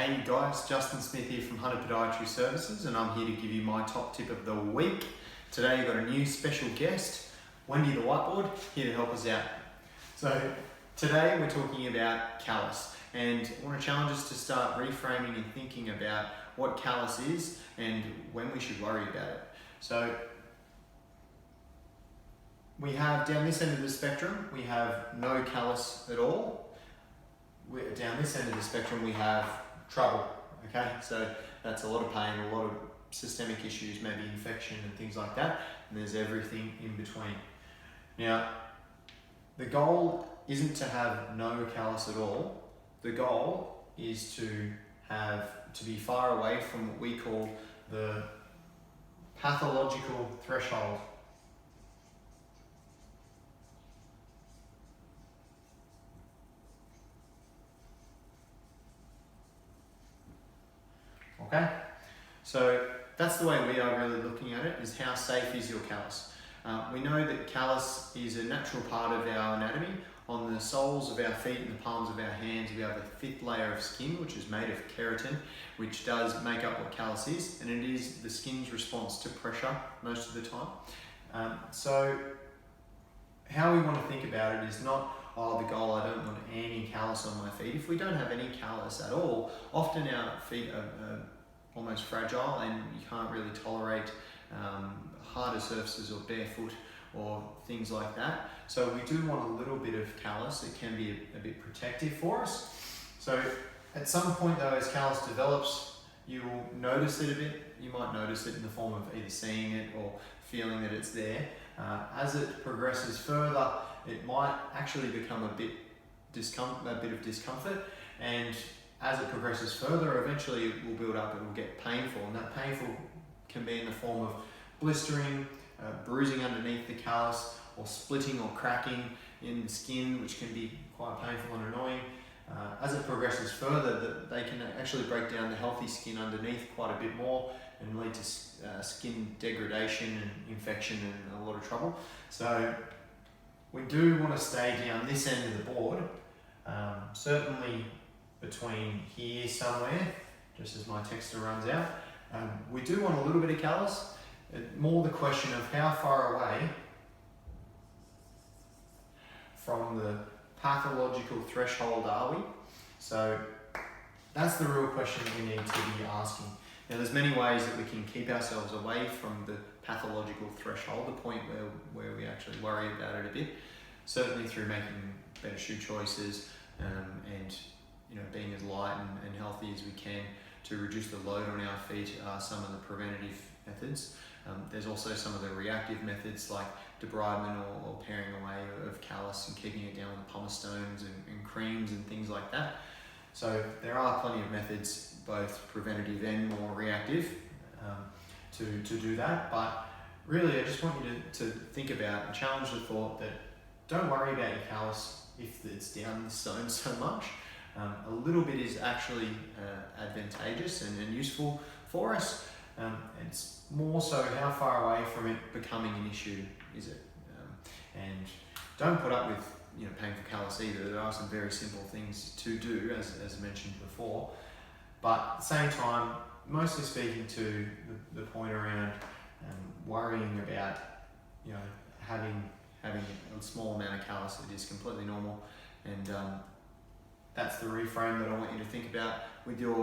Hey guys, Justin Smith here from Hunter Podiatry Services, and I'm here to give you my top tip of the week. Today we've got a new special guest, Wendy the Whiteboard, here to help us out. So today we're talking about callus, and I want to challenge us to start reframing and thinking about what callus is and when we should worry about it. So we have down this end of the spectrum, we have no callus at all. Down this end of the spectrum we have trouble, okay? So that's a lot of pain, a lot of systemic issues, maybe infection and things like that, and there's everything in between. Now, the goal isn't to have no callus at all. The goal is to be far away from what we call the pathological threshold. Okay, so that's the way we are really looking at it, is how safe is your callus. We know that callus is a natural part of our anatomy. On the soles of our feet and the palms of our hands, we have a thick layer of skin which is made of keratin, which does make up what callus is, and it is the skin's response to pressure most of the time. So how we want to think about it is not, the goal, I don't want any callus on my feet. If we don't have any callus at all, often our feet are almost fragile and you can't really tolerate harder surfaces or barefoot or things like that. So we do want a little bit of callus. It can be a bit protective for us. So at some point though, as callus develops, you will notice it a bit. You might notice it in the form of either seeing it or feeling that it's there. As it progresses further, it might actually become a bit of discomfort, and as it progresses further, eventually it will build up, it will get painful, and that painful can be in the form of blistering, bruising underneath the callus, or splitting or cracking in the skin, which can be quite painful and annoying. As it progresses further, they can actually break down the healthy skin underneath quite a bit more and lead to skin degradation and infection and a lot of trouble. So we do want to stay down this end of the board, certainly between here somewhere, just as my texture runs out. We do want a little bit of callus. More the question of how far away from the pathological threshold are we? So that's the real question that we need to be asking. Now there's many ways that we can keep ourselves away from the pathological threshold, the point where we actually worry about it a bit. Certainly through making better shoe choices and being as light and healthy as we can to reduce the load on our feet are some of the preventative methods. There's also some of the reactive methods like debridement or paring away of callus and keeping it down with pumice stones and creams and things like that. So there are plenty of methods, both preventative and more reactive, to do that. But really, I just want you to think about and challenge the thought that don't worry about your callus if it's down the stone so much. A little bit is actually advantageous and useful for us. It's more so how far away from it becoming an issue is it? And don't put up with painful callus either. There are some very simple things to do, as mentioned before. But at the same time, mostly speaking to the point around worrying about having a small amount of callus, it is completely normal, and that's the reframe that I want you to think about with your